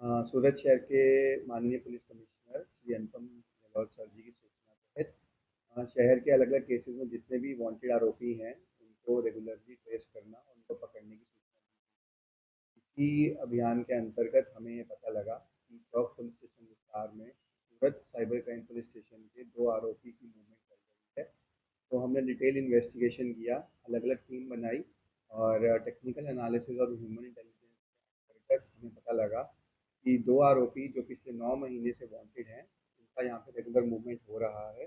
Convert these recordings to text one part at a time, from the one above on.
सूरत शहर के माननीय police commissioner Shri Anupam Gehlot sir जी की सूचना तहत शहर के अलग अलग केसेस में जितने भी वांटेड आरोपी हैं उनको रेगुलरली ट्रेस करना और उनको पकड़ने की सूचना दी। इसी अभियान के अंतर्गत हमें ये पता लगा कि चौक पुलिस स्टेशन विस्तार में सूरत साइबर क्राइम पुलिस स्टेशन के दो आरोपी की मूवमेंट चल रही है। तो हमने डिटेल इन्वेस्टिगेशन किया, अलग अलग टीम बनाई और टेक्निकल एनालिसिस और ह्यूमन इंटेलिजेंस के अंतर्गत हमें पता लगा कि दो आरोपी जो पिछले 9 महीने से वांटेड हैं, उनका यहाँ पे रेगुलर मूवमेंट हो रहा है।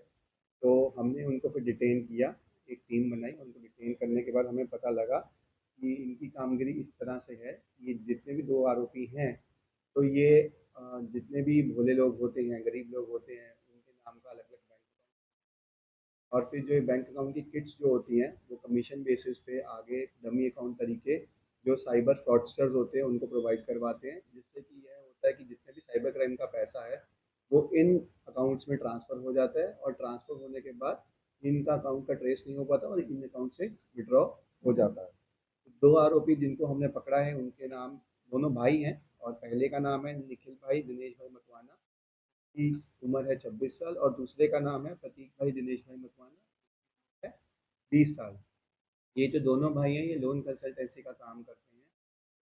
तो हमने उनको फिर डिटेन किया, एक टीम बनाई। उनको डिटेन करने के बाद हमें पता लगा कि इनकी कामगिरी इस तरह से है, ये जितने भी दो आरोपी हैं, तो ये जितने भी भोले लोग होते हैं, गरीब लोग होते हैं, उनके नाम का अलग अलग बैंक, और फिर जो बैंक अकाउंट की किट्स जो होती हैं वो कमीशन बेसिस पे आगे डमी अकाउंट तरीके जो साइबर फ्रॉडस्टर्स होते हैं उनको प्रोवाइड करवाते हैं, जिससे कि यह होता है कि जितने भी साइबर क्राइम का पैसा है वो इन अकाउंट्स में ट्रांसफ़र हो जाता है और ट्रांसफ़र होने के बाद इनका अकाउंट का ट्रेस नहीं हो पाता और इन अकाउंट से विड्रॉ हो जाता है। दो आरोपी जिनको हमने पकड़ा है उनके नाम, दोनों भाई हैं, और पहले का नाम है निखिल भाई दिनेश भाई मकवाना की उम्र है 26 साल, और दूसरे का नाम है प्रतीक भाई दिनेश भाई मकवाना है 20 साल। ये जो दोनों भाई हैं ये लोन कंसल्टेंसी का काम करते हैं।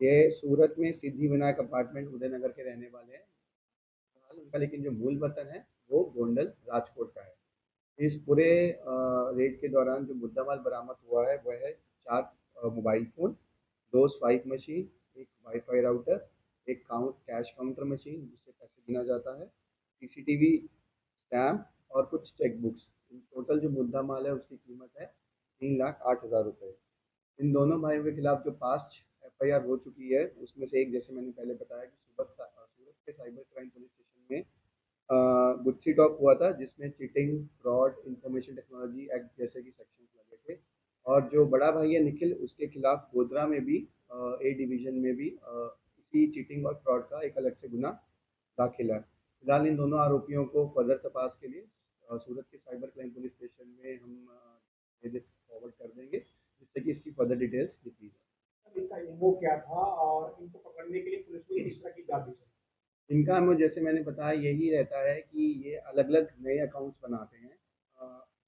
ये सूरत में सिद्धि विनायक अपार्टमेंट उदयनगर के रहने वाले हैं। फिलहाल उनका लेकिन जो मूल वतन है वो गोंडल राजकोट का है। इस पूरे रेड के दौरान जो मुद्दामाल बरामद हुआ है वह है 4 मोबाइल फ़ोन, 2 स्वाइप मशीन, एक वाईफाई राउटर, एक कैश काउंटर मशीन जिससे पैसे गिना जाता है, सीसीटीवी, स्टैम्प और कुछ चेक बुक्स। टोटल जो मुद्दा माल है उसकी कीमत है 3,08,000 रुपये। इन दोनों भाइयों के खिलाफ जो पास्ट एफआईआर हो चुकी है उसमें से एक, जैसे मैंने पहले बताया कि सूरत के साइबर क्राइम पुलिस स्टेशन में गुच्ची टॉक हुआ था जिसमें cheating, fraud, information technology act जैसे कि सेक्शंस लगे थे। और जो बड़ा भाई है निखिल, उसके खिलाफ गोधरा में भी ए डिवीजन में भी इसी चीटिंग और फ्रॉड का एक अलग से गुना दाखिल है। फिलहाल इन दोनों आरोपियों को फर्दर तपास के लिए सूरत के साइबर क्राइम पुलिस स्टेशन में हम फॉरवर्ड कर देंगे, जिससे कि इसकी फर्दर डिटेल्स लिखी जाए। इनका एमओ क्या था और इनको पकड़ने के लिए पुलिस ने किस तरह की चाल दी? इनका हमें, जैसे मैंने बताया, यही रहता है कि ये अलग अलग नए अकाउंट्स बनाते हैं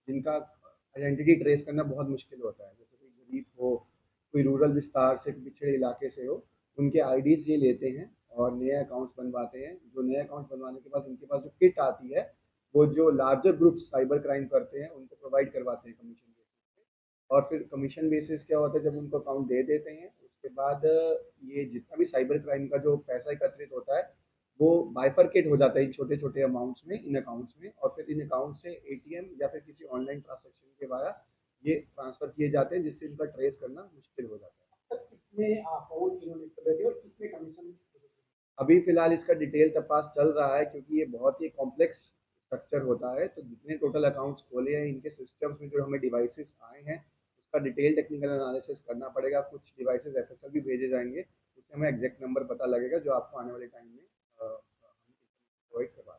जिनका आइडेंटिटी ट्रेस करना बहुत मुश्किल होता है। जैसे कोई गरीब हो, कोई रूरल विस्तार से, पिछड़े इलाके से हो, उनके आईडीज ये लेते हैं और नए अकाउंट्स बनवाते हैं। जो नए अकाउंट्स बनवाने के बाद इनके पास जो किट आती है वो जो लार्जर ग्रुप साइबर क्राइम करते हैं उनको प्रोवाइड करवाते हैं कमीशन बेसिस पे। और फिर कमीशन बेसिस क्या होता है, जब उनको अकाउंट दे देते हैं उसके बाद ये जितना भी साइबर क्राइम का जो पैसा एकत्रित होता है वो बाइफरकेट हो जाता है छोटे छोटे अमाउंट्स में, इन अकाउंट्स में, और फिर इन अकाउंट से एटीएम या फिर किसी ऑनलाइन ट्रांजेक्शन के द्वारा ये ट्रांसफर किए जाते हैं, जिससे इनका ट्रेस करना मुश्किल हो जाता है। तक कितने अकाउंट इन्होंने खोले थे और कितने कमीशन? अभी फिलहाल इसका डिटेल तपास चल रहा है क्योंकि ये बहुत ही कॉम्प्लेक्स स्ट्रक्चर होता है। तो जितने टोटल अकाउंट्स खोले हैं इनके सिस्टम्स में जो हमें डिवाइसेस आए हैं उसका डिटेल टेक्निकल एनालिसिस करना पड़ेगा। कुछ डिवाइसेस एफएसएल भी भेजे जाएंगे, उससे हमें एग्जैक्ट नंबर पता लगेगा जो आपको आने वाले टाइम में प्रोवाइड करवा